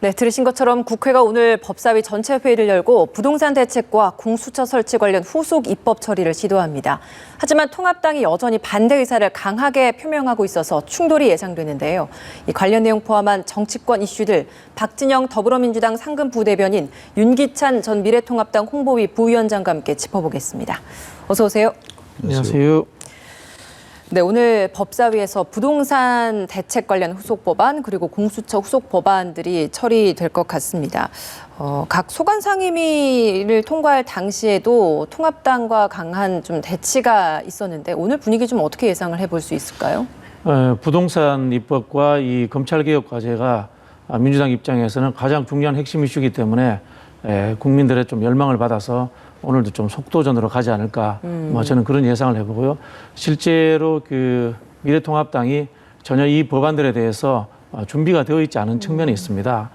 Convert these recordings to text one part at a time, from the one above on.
네, 들으신 것처럼 국회가 오늘 법사위 전체 회의를 열고 부동산 대책과 공수처 설치 관련 후속 입법 처리를 시도합니다. 하지만 통합당이 여전히 반대 의사를 강하게 표명하고 있어서 충돌이 예상되는데요. 이 관련 내용 포함한 정치권 이슈들 박진영 더불어민주당 상근 부대변인, 윤기찬 전 미래통합당 홍보위 부위원장과 함께 짚어보겠습니다. 어서 오세요. 안녕하세요. 네, 오늘 법사위에서 부동산 대책 관련 후속 법안 그리고 공수처 후속 법안들이 처리될 것 같습니다. 각 소관 상임위를 통과할 당시에도 통합당과 강한 좀 대치가 있었는데 오늘 분위기 좀 어떻게 예상을 해볼 수 있을까요? 부동산 입법과 이 검찰개혁 과제가 민주당 입장에서는 가장 중요한 핵심 이슈이기 때문에 국민들의 좀 열망을 받아서 오늘도 좀 속도전으로 가지 않을까, 저는 그런 예상을 해보고요. 실제로 그 미래통합당이 전혀 이 법안들에 대해서 준비가 되어 있지 않은 측면이 있습니다.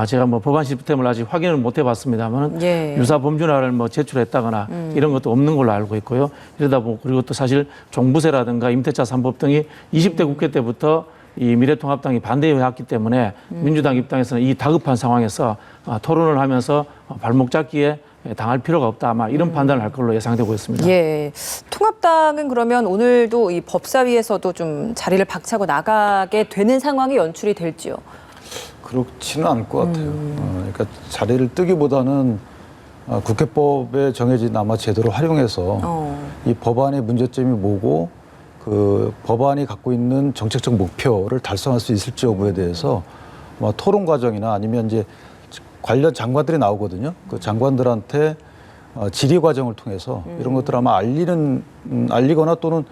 제가 뭐 법안 시스템을 아직 확인을 못 해봤습니다만 유사 범죄를 뭐 제출했다거나 이런 것도 없는 걸로 알고 있고요. 이러다 보고 그리고 또 사실 종부세라든가 임대차 3법 등이 20대 국회 때부터 이 미래통합당이 반대해왔기 때문에 민주당 입장에서는 이 다급한 상황에서 토론을 하면서 발목 잡기에 당할 필요가 없다. 아마 이런 판단을 할 걸로 예상되고 있습니다. 예, 통합당은 그러면 오늘도 이 법사위에서도 좀 자리를 박차고 나가게 되는 상황이 연출이 될지요? 그렇지는 않을 것 같아요. 그러니까 자리를 뜨기보다는 국회법에 정해진 아마 제도를 활용해서 이 법안의 문제점이 뭐고 그 법안이 갖고 있는 정책적 목표를 달성할 수 있을지 여부에 대해서 아마 토론 과정이나 아니면 이제 관련 장관들이 나오거든요. 그 장관들한테 질의 과정을 통해서 이런 것들 아마 알리거나 또는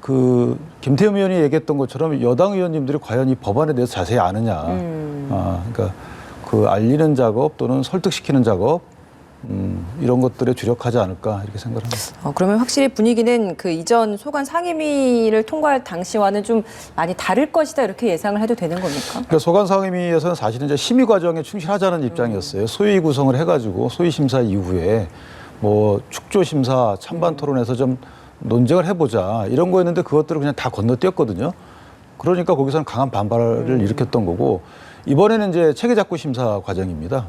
그 김태흠 의원이 얘기했던 것처럼 여당 의원님들이 과연 이 법안에 대해서 자세히 아느냐. 그러니까 그 알리는 작업 또는 설득시키는 작업 이런 것들에 주력하지 않을까 이렇게 생각합니다. 그러면 확실히 분위기는 그 이전 소관 상임위를 통과할 당시와는 좀 많이 다를 것이다 이렇게 예상을 해도 되는 겁니까? 그러니까 소관 상임위에서는 사실은 이제 심의 과정에 충실하자는 입장이었어요. 소위 구성을 해가지고 소위 심사 이후에 뭐 축조 심사, 찬반 토론에서 좀 논쟁을 해보자 이런 거였는데 그것들을 그냥 다 건너뛰었거든요. 그러니까 거기서는 강한 반발을 일으켰던 거고 이번에는 이제 체계작구 심사 과정입니다.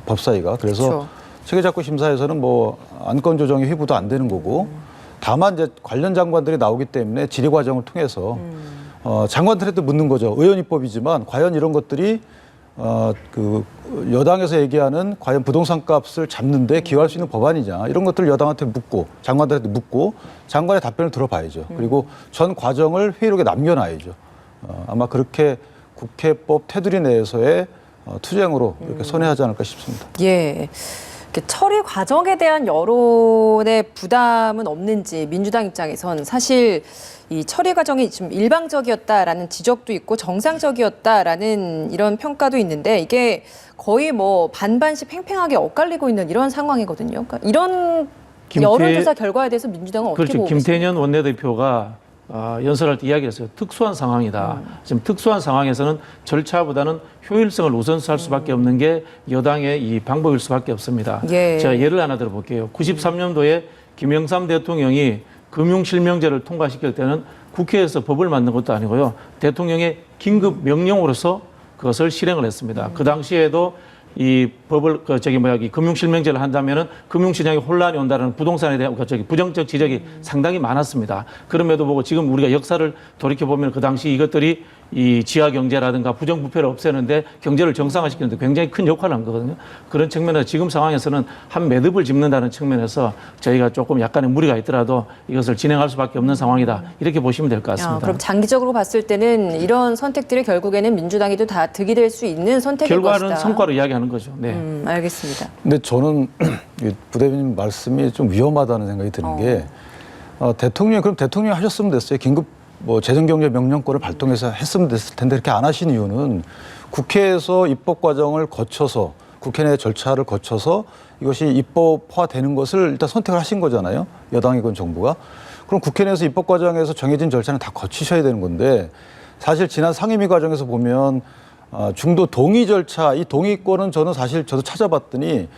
법사위가 그래서. 그렇죠. 체계작구 심사에서는 뭐 안건 조정의 회부도 안 되는 거고 다만 이제 관련 장관들이 나오기 때문에 질의 과정을 통해서 장관들한테 묻는 거죠. 의원 입법이지만 과연 이런 것들이 그 여당에서 얘기하는 과연 부동산 값을 잡는데 기여할 수 있는 법안이냐 이런 것들을 여당한테 묻고 장관들한테 묻고 장관의 답변을 들어봐야죠. 그리고 전 과정을 회의록에 남겨놔야죠. 아마 그렇게 국회법 테두리 내에서의 투쟁으로 이렇게 선회하지 않을까 싶습니다. 예. 처리 과정에 대한 여론의 부담은 없는지 민주당 입장에선 사실 이 처리 과정이 좀 일방적이었다라는 지적도 있고 정상적이었다라는 이런 평가도 있는데 이게 거의 뭐 반반씩 팽팽하게 엇갈리고 있는 이런 상황이거든요. 그러니까 이런 여론조사 결과에 대해서 민주당은 어떻게 그렇죠. 보고 있습니까? 김태년 원내대표가 연설할 때 이야기했어요. 특수한 상황이다. 지금 특수한 상황에서는 절차보다는 효율성을 우선시할 수밖에 없는 게 여당의 이 방법일 수밖에 없습니다. 예. 제가 예를 하나 들어볼게요. 93년도에 김영삼 대통령이 금융실명제를 통과시킬 때는 국회에서 법을 만든 것도 아니고요. 대통령의 긴급 명령으로서 그것을 실행을 했습니다. 그 당시에도 이 법을 이 금융실명제를 한다면은 금융시장에 혼란이 온다는 부동산에 대한 부정적 지적이 상당히 많았습니다. 그럼에도 보고 지금 우리가 역사를 돌이켜 보면 그 당시 이것들이 이 지하 경제라든가 부정부패를 없애는데 경제를 정상화시키는데 굉장히 큰 역할을 한 거거든요. 그런 측면에서 지금 상황에서는 한 매듭을 짚는다는 측면에서 저희가 조금 약간의 무리가 있더라도 이것을 진행할 수밖에 없는 상황이다. 이렇게 보시면 될 것 같습니다. 그럼 장기적으로 봤을 때는 이런 선택들이 결국에는 민주당에도 다 득이 될 수 있는 선택일 결과는 것이다. 성과로 이야기하는 거죠. 네. 알겠습니다. 근데 저는 부대변인 말씀이 좀 위험하다는 생각이 드는 게 그럼 대통령이 하셨으면 됐어요. 긴급 뭐 재정경제명령권을 발동해서 했으면 됐을 텐데 이렇게 안 하신 이유는 국회에서 입법 과정을 거쳐서 국회 내 절차를 거쳐서 이것이 입법화되는 것을 일단 선택을 하신 거잖아요. 여당이건 정부가. 그럼 국회 내에서 입법 과정에서 정해진 절차는 다 거치셔야 되는 건데 사실 지난 상임위 과정에서 보면 중도 동의 절차, 이 동의권은 저도 찾아봤더니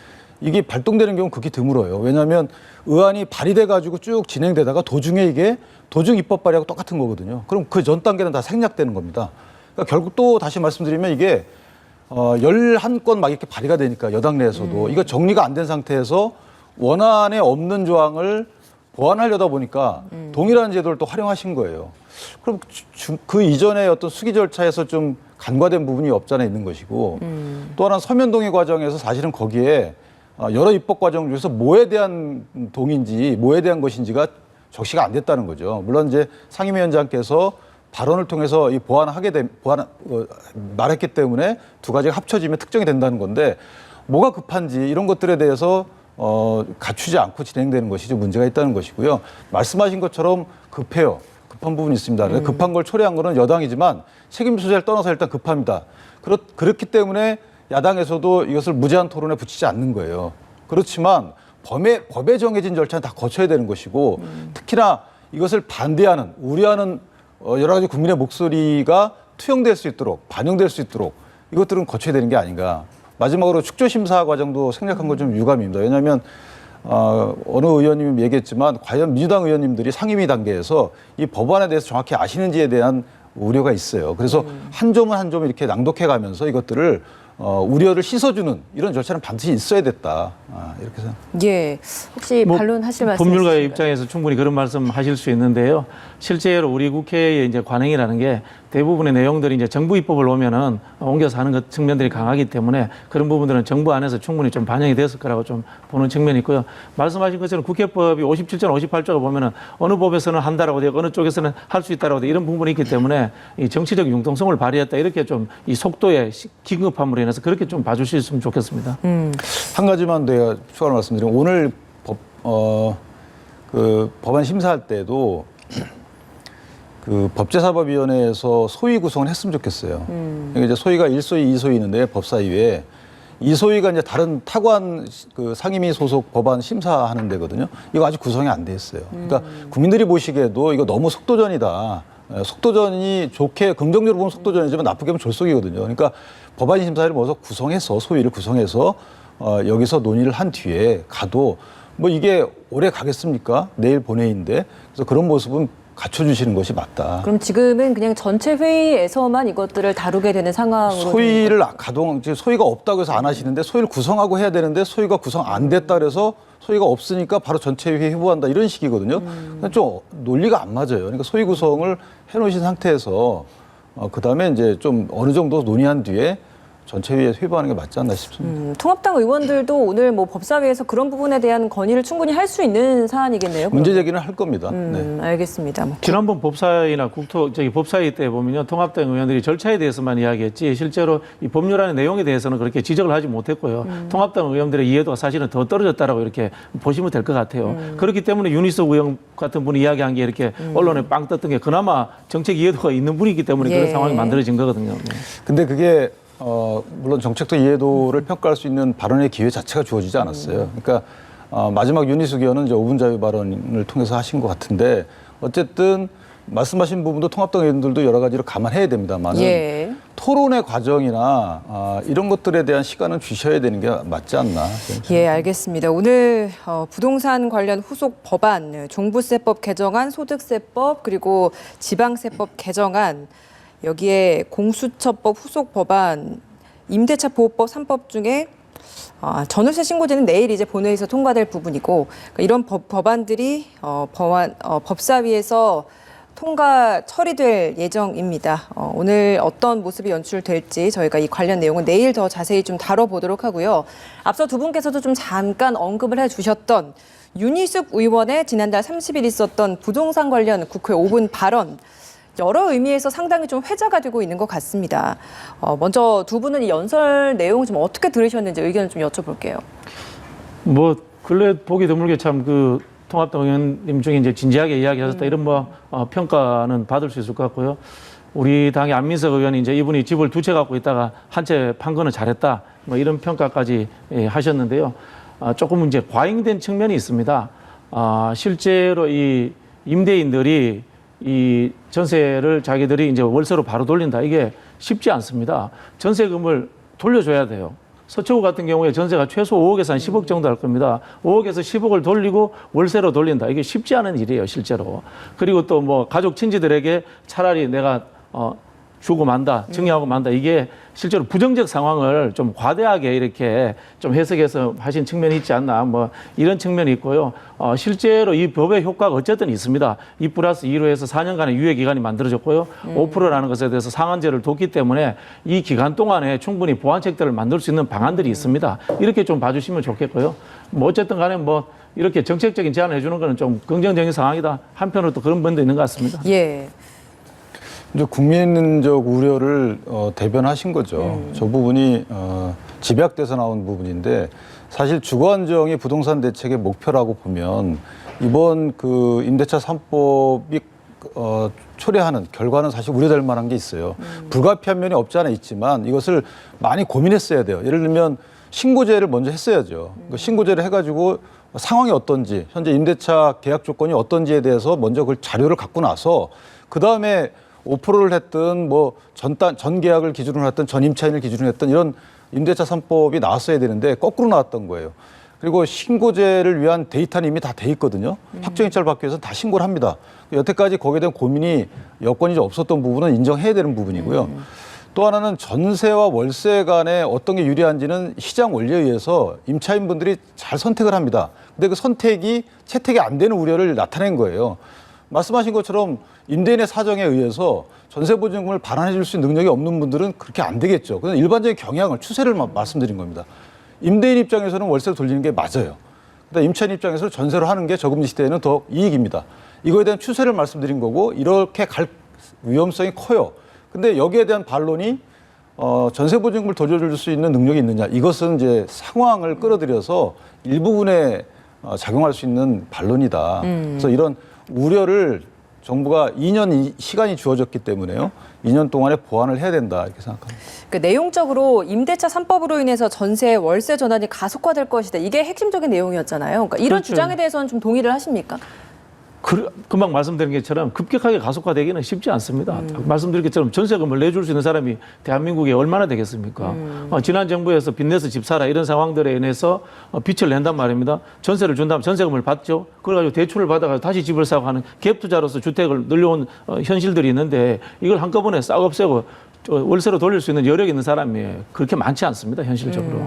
이게 발동되는 경우는 극히 드물어요. 왜냐하면 의안이 발의돼 가지고 쭉 진행되다가 도중에 이게 도중 입법 발의하고 똑같은 거거든요. 그럼 그 전 단계는 다 생략되는 겁니다. 그러니까 결국 또 다시 말씀드리면 이게 11건 막 이렇게 발의가 되니까 여당 내에서도 이거 정리가 안 된 상태에서 원안에 없는 조항을 보완하려다 보니까 동일한 제도를 또 활용하신 거예요. 그럼 그 이전에 어떤 수기 절차에서 좀 간과된 부분이 없잖아 있는 것이고 또 하나는 서면 동의 과정에서 사실은 거기에 여러 입법 과정 중에서 뭐에 대한 동의인지 뭐에 대한 것인지가 적시가 안 됐다는 거죠. 물론 이제 상임위원장께서 발언을 통해서 이 말했기 때문에 두 가지가 합쳐지면 특정이 된다는 건데 뭐가 급한지 이런 것들에 대해서 갖추지 않고 진행되는 것이 좀 문제가 있다는 것이고요. 말씀하신 것처럼 급해요. 급한 부분이 있습니다. 급한 걸 초래한 거는 여당이지만 책임 소재를 떠나서 일단 급합니다. 그렇기 때문에 야당에서도 이것을 무제한 토론에 붙이지 않는 거예요. 그렇지만 법에 정해진 절차는 다 거쳐야 되는 것이고 특히나 이것을 반대하는 우려하는 여러 가지 국민의 목소리가 투영될 수 있도록 반영될 수 있도록 이것들은 거쳐야 되는 게 아닌가. 마지막으로 축조심사 과정도 생략한 건 좀 유감입니다. 왜냐하면 어느 의원님이 얘기했지만 과연 민주당 의원님들이 상임위 단계에서 이 법안에 대해서 정확히 아시는지에 대한 우려가 있어요. 그래서 한 점은 한 점 이렇게 낭독해 가면서 이것들을 우려를 씻어주는 이런 절차는 반드시 있어야 됐다. 이렇게 생각합니다. 예, 혹시 반론하실 말씀 법률가의 있으신가요? 입장에서 충분히 그런 말씀하실 수 있는데요. 실제로 우리 국회의 이제 관행이라는 게 대부분의 내용들이 이제 정부 입법을 오면은 옮겨서 하는 것 측면들이 강하기 때문에 그런 부분들은 정부 안에서 충분히 좀 반영이 됐을 거라고 좀 보는 측면이 있고요. 말씀하신 것처럼 국회법이 57조, 58조가 보면은 어느 법에서는 한다라고 되고 어느 쪽에서는 할 수 있다라고 되고 이런 부분이 있기 때문에 이 정치적 융통성을 발휘했다 이렇게 좀 이 속도의 긴급함으로 인해서 그렇게 좀 봐주셨으면 좋겠습니다. 한 가지만 내가 추가로 말씀드리면 오늘 그 법안 심사할 때도 그 법제사법위원회에서 소위 구성을 했으면 좋겠어요. 이제 소위가 1소위, 2소위 있는데 법사위에 2소위가 이제 다른 타관 그 상임위 소속 법안 심사하는 데거든요. 이거 아직 구성이 안 돼 있어요. 그러니까 국민들이 보시기에도 이거 너무 속도전이다. 속도전이 좋게 긍정적으로 보면 속도전이지만 나쁘게 보면 졸속이거든요. 그러니까 법안 심사를 모아서 구성해서 소위를 구성해서 여기서 논의를 한 뒤에 가도 뭐 이게 오래 가겠습니까? 내일 본회의인데 그래서 그런 모습은 갖춰주시는 것이 맞다. 그럼 지금은 그냥 전체 회의에서만 이것들을 다루게 되는 상황으로 소위를 소위가 없다고 해서 안 하시는데 소위를 구성하고 해야 되는데 소위가 구성 안 됐다 그래서 소위가 없으니까 바로 전체 회의 회부한다 이런 식이거든요. 좀 논리가 안 맞아요. 그러니까 소위 구성을 해놓으신 상태에서 그다음에 이제 좀 어느 정도 논의한 뒤에 전체 회의에 회부하는 게 맞지 않나 싶습니다. 통합당 의원들도 오늘 뭐 법사위에서 그런 부분에 대한 건의를 충분히 할 수 있는 사안이겠네요. 문제 제기는 할 겁니다. 네. 알겠습니다. 뭐. 지난번 법사위나 법사위 때 보면요. 통합당 의원들이 절차에 대해서만 이야기했지 실제로 이 법률안의 내용에 대해서는 그렇게 지적을 하지 못했고요. 통합당 의원들의 이해도가 사실은 더 떨어졌다라고 이렇게 보시면 될 것 같아요. 그렇기 때문에 윤희석 의원 같은 분이 이야기한 게 이렇게 언론에 빵 떴던 게 그나마 정책 이해도가 있는 분이기 때문에 그런 상황이 만들어진 거거든요. 네. 근데 그게 물론 정책적 이해도를 평가할 수 있는 발언의 기회 자체가 주어지지 않았어요. 그러니까 마지막 윤희숙 의원은 이제 5분 자유 발언을 통해서 하신 것 같은데 어쨌든 말씀하신 부분도 통합당 의원들도 여러 가지로 감안해야 됩니다만 예. 토론의 과정이나 이런 것들에 대한 시간은 주셔야 되는 게 맞지 않나. 예, 알겠습니다. 오늘 부동산 관련 후속 법안, 종부세법 개정안, 소득세법 그리고 지방세법 개정안 여기에 공수처법 후속 법안, 임대차 보호법 3법 중에 전월세 신고제는 내일 이제 본회의에서 통과될 부분이고 그러니까 이런 법안들이 법사위에서 통과 처리될 예정입니다. 오늘 어떤 모습이 연출될지 저희가 이 관련 내용은 내일 더 자세히 좀 다뤄보도록 하고요. 앞서 두 분께서도 좀 잠깐 언급을 해주셨던 윤희숙 의원의 지난달 30일 있었던 부동산 관련 국회 5분 발언 여러 의미에서 상당히 좀 회자가 되고 있는 것 같습니다. 먼저 두 분은 이 연설 내용을 좀 어떻게 들으셨는지 의견을 좀 여쭤볼게요. 뭐 근래 보기 드물게 참 그 통합당 의원님 중에 이제 진지하게 이야기하셨다 이런 평가는 받을 수 있을 것 같고요. 우리 당의 안민석 의원이 이제 이분이 집을 두 채 갖고 있다가 한 채 판 거는 잘했다 뭐 이런 평가까지 하셨는데요. 조금 이제 과잉된 측면이 있습니다. 실제로 이 임대인들이 이 전세를 자기들이 이제 월세로 바로 돌린다. 이게 쉽지 않습니다. 전세금을 돌려줘야 돼요. 서초구 같은 경우에 전세가 최소 5억에서 한 10억 정도 할 겁니다. 5억에서 10억을 돌리고 월세로 돌린다. 이게 쉽지 않은 일이에요, 실제로. 그리고 또 뭐 가족 친지들에게 차라리 내가 주고 만다, 증여하고 만다. 이게 실제로 부정적 상황을 좀 과대하게 이렇게 좀 해석해서 하신 측면이 있지 않나, 뭐 이런 측면이 있고요. 실제로 이 법의 효과가 어쨌든 있습니다. 2+2로 해서 4년간의 유예 기간이 만들어졌고요. 5%라는 것에 대해서 상한제를 뒀기 때문에 이 기간 동안에 충분히 보완책들을 만들 수 있는 방안들이 있습니다. 이렇게 좀 봐주시면 좋겠고요. 뭐 어쨌든 간에 뭐 이렇게 정책적인 제안을 해주는 거는 좀 긍정적인 상황이다. 한편으로 또 그런 면도 있는 것 같습니다. 예. 이제 국민적 우려를 대변하신 거죠. 저 부분이 집약돼서 나온 부분인데 사실 주거 안정이 부동산 대책의 목표라고 보면 이번 그 임대차 3법이 초래하는 결과는 사실 우려될 만한 게 있어요. 불가피한 면이 없지 않아 있지만 이것을 많이 고민했어야 돼요. 예를 들면 신고제를 먼저 했어야죠. 신고제를 해가지고 상황이 어떤지, 현재 임대차 계약 조건이 어떤지에 대해서 먼저 그 자료를 갖고 나서 그 다음에 5%를 했든 뭐 전 계약을 기준으로 했든 전 임차인을 기준으로 했든 이런 임대차 3법이 나왔어야 되는데 거꾸로 나왔던 거예요. 그리고 신고제를 위한 데이터는 이미 다 돼 있거든요. 확정일자를 받기 위해서 다 신고를 합니다. 여태까지 거기에 대한 고민이 여건이 없었던 부분은 인정해야 되는 부분이고요. 또 하나는 전세와 월세 간에 어떤 게 유리한지는 시장 원리에 의해서 임차인분들이 잘 선택을 합니다. 근데 그 선택이 채택이 안 되는 우려를 나타낸 거예요. 말씀하신 것처럼 임대인의 사정에 의해서 전세보증금을 반환해 줄 수 있는 능력이 없는 분들은 그렇게 안 되겠죠. 그냥 일반적인 경향을, 추세를 말씀드린 겁니다. 임대인 입장에서는 월세로 돌리는 게 맞아요. 근데 임차인 입장에서는 전세로 하는 게 저금리 시대에는 더 이익입니다. 이거에 대한 추세를 말씀드린 거고 이렇게 갈 위험성이 커요. 근데 여기에 대한 반론이 전세보증금을 돌려줄 수 있는 능력이 있느냐. 이것은 이제 상황을 끌어들여서 일부분에 작용할 수 있는 반론이다. 그래서 이런 우려를 정부가 2년 시간이 주어졌기 때문에요. 2년 동안에 보완을 해야 된다 이렇게 생각합니다. 그 내용적으로 임대차 3법으로 인해서 전세, 월세 전환이 가속화될 것이다. 이게 핵심적인 내용이었잖아요. 그러니까 이런 그렇죠. 주장에 대해서는 좀 동의를 하십니까? 금방 말씀드린 것처럼 급격하게 가속화되기는 쉽지 않습니다. 말씀드린 것처럼 전세금을 내줄 수 있는 사람이 대한민국에 얼마나 되겠습니까? 지난 정부에서 빚내서 집 사라 이런 상황들에 인해서 빚을 낸단 말입니다. 전세를 준다면 전세금을 받죠. 그래가지고 대출을 받아가지고 다시 집을 사고 하는 갭 투자로서 주택을 늘려온 현실들이 있는데 이걸 한꺼번에 싹 없애고 월세로 돌릴 수 있는 여력이 있는 사람이 그렇게 많지 않습니다, 현실적으로.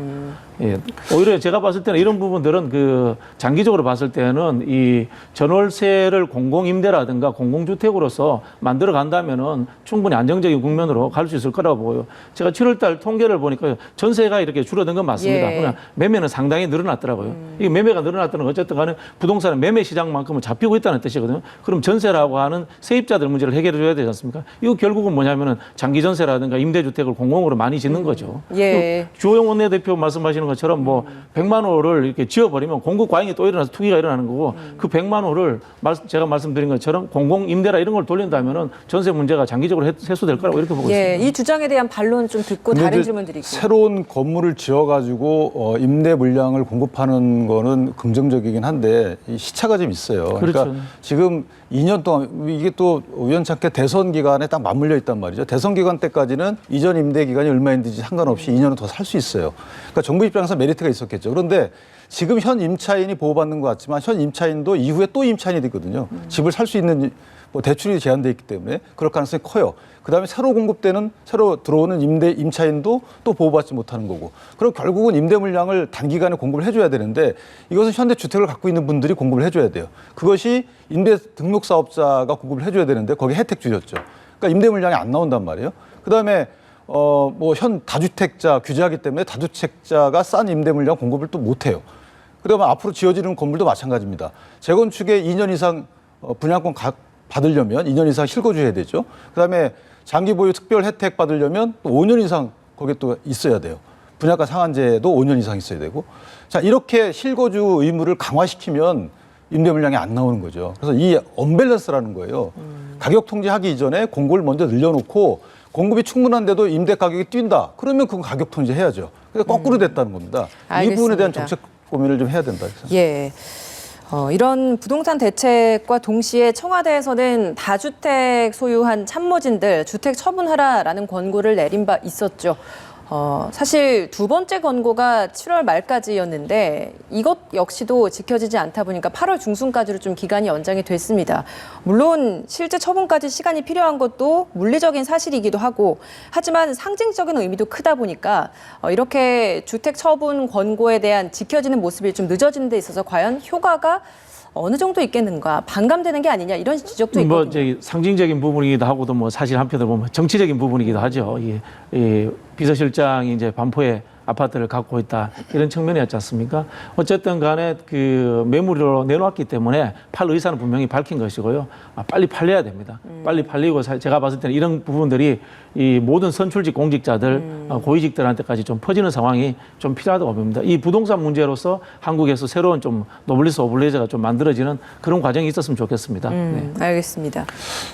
예. 오히려 제가 봤을 때는 이런 부분들은 그 장기적으로 봤을 때는 이 전월세를 공공임대라든가 공공주택으로서 만들어 간다면은 충분히 안정적인 국면으로 갈 수 있을 거라고 보고요. 제가 7월달 통계를 보니까 전세가 이렇게 줄어든 건 맞습니다. 예. 그러나 매매는 상당히 늘어났더라고요. 이 매매가 늘어났다는 건 어쨌든 간에 부동산은 매매 시장만큼은 잡히고 있다는 뜻이거든요. 그럼 전세라고 하는 세입자들 문제를 해결해 줘야 되지 않습니까? 이거 결국은 뭐냐면은 장기 전세라든가 임대주택을 공공으로 많이 짓는 거죠. 예. 주호영 원내대표 말씀하시는 것처럼 뭐 100만 호를 이렇게 지어버리면 공급 과잉이 또 일어나서 투기가 일어나는 거고 그 100만 호를 제가 말씀드린 것처럼 공공 임대라 이런 걸 돌린다면은 전세 문제가 장기적으로 해소될 거라고 이렇게 보고 예. 있습니다. 이 주장에 대한 반론 좀 듣고 다른 질문 드릴게요. 새로운 건물을 지어가지고 임대 물량을 공급하는 거는 긍정적이긴 한데 이 시차가 좀 있어요. 그렇죠. 그러니까 지금 2년 동안 이게 또 우연찮게 대선 기간에 딱 맞물려 있단 말이죠. 대선 기간 때까지는 이전 임대 기간이 얼마인지 상관없이 2년은 더 살 수 있어요. 그러니까 정부 입장에서 메리트가 있었겠죠. 그런데 지금 현 임차인이 보호받는 것 같지만 현 임차인도 이후에 또 임차인이 되거든요. 집을 살 수 있는 뭐 대출이 제한돼 있기 때문에 그럴 가능성이 커요. 그다음에 새로 공급되는 새로 들어오는 임차인도 또 보호받지 못하는 거고. 그럼 결국은 임대 물량을 단기간에 공급을 해줘야 되는데 이것은 현대 주택을 갖고 있는 분들이 공급을 해줘야 돼요. 그것이 임대 등록 사업자가 공급을 해줘야 되는데 거기에 혜택 주셨죠. 그러니까 임대 물량이 안 나온단 말이에요. 그다음에 뭐 현 다주택자 규제하기 때문에 다주택자가 싼 임대 물량 공급을 또 못해요. 그다음에 앞으로 지어지는 건물도 마찬가지입니다. 재건축에 2년 이상 분양권 받으려면 2년 이상 실거주해야 되죠. 그다음에 장기 보유 특별 혜택 받으려면 또 5년 이상 거기에 또 있어야 돼요. 분양가 상한제도 5년 이상 있어야 되고. 자, 이렇게 실거주 의무를 강화시키면 임대 물량이 안 나오는 거죠. 그래서 이 언밸런스라는 거예요. 가격 통제하기 이전에 공급을 먼저 늘려놓고 공급이 충분한데도 임대 가격이 뛴다. 그러면 그건 가격 통제해야죠. 그래서 거꾸로 됐다는 겁니다. 알겠습니다. 이 부분에 대한 정책 고민을 좀 해야 된다. 예. 이런 부동산 대책과 동시에 청와대에서는 다주택 소유한 참모진들 주택 처분하라라는 권고를 내린 바 있었죠. 사실 두 번째 권고가 7월 말까지였는데 이것 역시도 지켜지지 않다 보니까 8월 중순까지로 좀 기간이 연장이 됐습니다. 물론 실제 처분까지 시간이 필요한 것도 물리적인 사실이기도 하고 하지만 상징적인 의미도 크다 보니까 이렇게 주택 처분 권고에 대한 지켜지는 모습이 좀 늦어지는 데 있어서 과연 효과가 어느 정도 있겠는가, 반감되는 게 아니냐 이런 지적도 있거든요. 뭐 저기 상징적인 부분이기도 하고도 뭐 사실 한편으로 보면 정치적인 부분이기도 하죠. 이 비서실장이 이제 반포에 아파트를 갖고 있다 이런 측면이었지 않습니까? 어쨌든 간에 그 매물로 내놓았기 때문에 팔 의사는 분명히 밝힌 것이고요. 빨리 팔려야 됩니다. 빨리 팔리고 제가 봤을 때는 이런 부분들이 이 모든 선출직 공직자들 고위직들한테까지 좀 퍼지는 상황이 좀 필요하다고 봅니다. 이 부동산 문제로서 한국에서 새로운 좀 노블리스 오블리제가 좀 만들어지는 그런 과정이 있었으면 좋겠습니다. 네. 알겠습니다.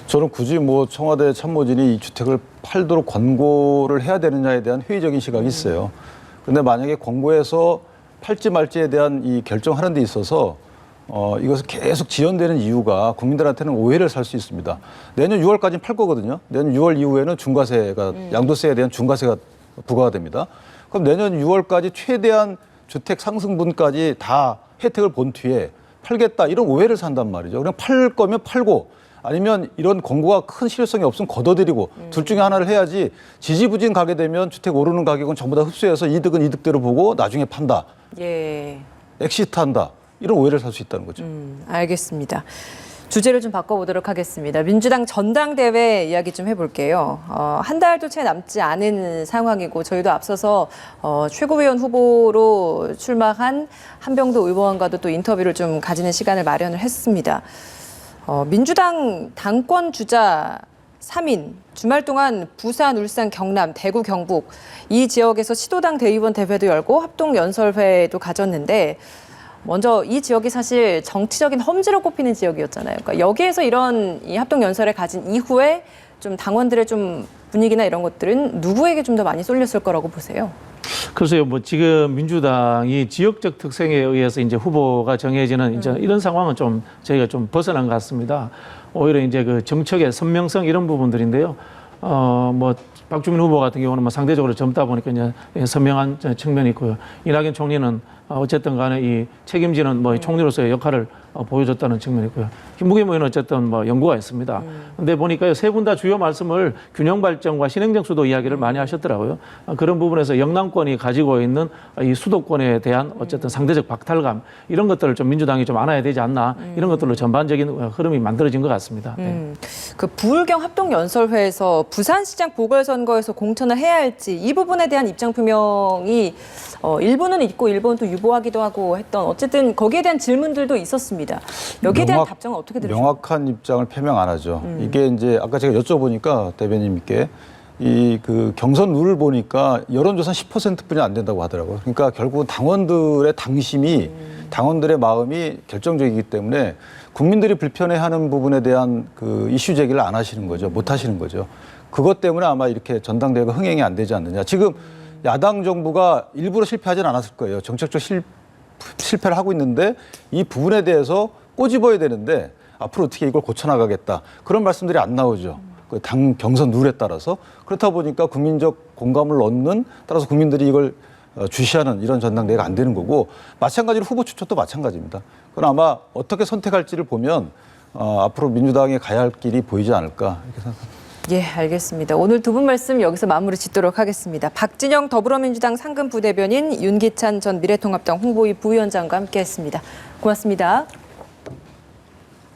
저는 굳이 뭐 청와대 참모진이 이 주택을 팔도록 권고를 해야 되느냐에 대한 회의적인 시각이 있어요. 근데 만약에 권고해서 팔지 말지에 대한 이 결정하는 데 있어서 이것을 계속 지연되는 이유가 국민들한테는 오해를 살 수 있습니다. 내년 6월까지는 팔 거거든요. 내년 6월 이후에는 중과세가 양도세에 대한 중과세가 부과가 됩니다. 그럼 내년 6월까지 최대한 주택 상승분까지 다 혜택을 본 뒤에 팔겠다 이런 오해를 산단 말이죠. 그냥 팔 거면 팔고 아니면 이런 권고가 큰 실효성이 없으면 걷어들이고 둘 중에 하나를 해야지 지지부진 가게 되면 주택 오르는 가격은 전부 다 흡수해서 이득은 이득대로 보고 나중에 판다. 예. 엑시트한다. 이런 오해를 살 수 있다는 거죠. 알겠습니다. 주제를 좀 바꿔보도록 하겠습니다. 민주당 전당대회 이야기 좀 해볼게요. 한 달도 채 남지 않은 상황이고 저희도 앞서서 최고위원 후보로 출마한 한병도 의원과도 또 인터뷰를 좀 가지는 시간을 마련을 했습니다. 민주당 당권 주자 3인 주말 동안 부산, 울산, 경남, 대구, 경북 이 지역에서 시도당 대의원 대회도 열고 합동연설회도 가졌는데 먼저 이 지역이 사실 정치적인 험지로 꼽히는 지역이었잖아요. 그러니까 여기에서 이런 이 합동연설을 가진 이후에 좀 당원들의 좀 분위기나 이런 것들은 누구에게 좀 더 많이 쏠렸을 거라고 보세요? 그래서요, 뭐 지금 민주당이 지역적 특성에 의해서 이제 후보가 정해지는 이제 이런 상황은 좀 저희가 좀 벗어난 것 같습니다. 오히려 이제 그 정책의 선명성 이런 부분들인데요. 뭐 박주민 후보 같은 경우는 뭐 상대적으로 젊다 보니까 이제 선명한 측면이 있고요. 이낙연 총리는 어쨌든 간에 이 책임지는 뭐 총리로서의 역할을 보여줬다는 측면이 있고요. 김부겸 의원은 어쨌든 뭐 연구가 있습니다. 근데 보니까요, 세 분 다 주요 말씀을 균형 발전과 신행정 수도 이야기를 많이 하셨더라고요. 그런 부분에서 영남권이 가지고 있는 이 수도권에 대한 어쨌든 상대적 박탈감 이런 것들을 좀 민주당이 좀 안아야 되지 않나 이런 것들로 전반적인 흐름이 만들어진 것 같습니다. 네. 그 부울경 합동연설회에서 부산시장 보궐선거에서 공천을 해야 할지 이 부분에 대한 입장 표명이 일부는 있고 일부는 또 유보하기도 하고 했던 어쨌든 거기에 대한 질문들도 있었습니다. 여기에 대한 답정은 어떻게 들으십니까? 명확한 입장을 표명 안 하죠. 이게 이제 아까 제가 여쭤보니까 대변인님께 이 그 경선 룰을 보니까 여론조사 10%뿐이 안 된다고 하더라고요. 그러니까 결국은 당원들의 당심이 당원들의 마음이 결정적이기 때문에 국민들이 불편해하는 부분에 대한 그 이슈 제기를 안 하시는 거죠. 못 하시는 거죠. 그것 때문에 아마 이렇게 전당대회가 흥행이 안 되지 않느냐. 지금 야당 정부가 일부러 실패하지는 않았을 거예요. 정책적 실패를 하고 있는데 이 부분에 대해서 꼬집어야 되는데 앞으로 어떻게 이걸 고쳐나가겠다. 그런 말씀들이 안 나오죠. 그 당 경선 룰에 따라서. 그렇다 보니까 국민적 공감을 얻는 따라서 국민들이 이걸 주시하는 이런 전당대회가 안 되는 거고 마찬가지로 후보 추천도 마찬가지입니다. 그건 아마 어떻게 선택할지를 보면 앞으로 민주당에 가야 할 길이 보이지 않을까 이렇게 생각합니다. 예, 알겠습니다. 오늘 두 분 말씀 여기서 마무리 짓도록 하겠습니다. 박진영 더불어민주당 상근 부대변인, 윤기찬 전 미래통합당 홍보위 부위원장과 함께했습니다. 고맙습니다.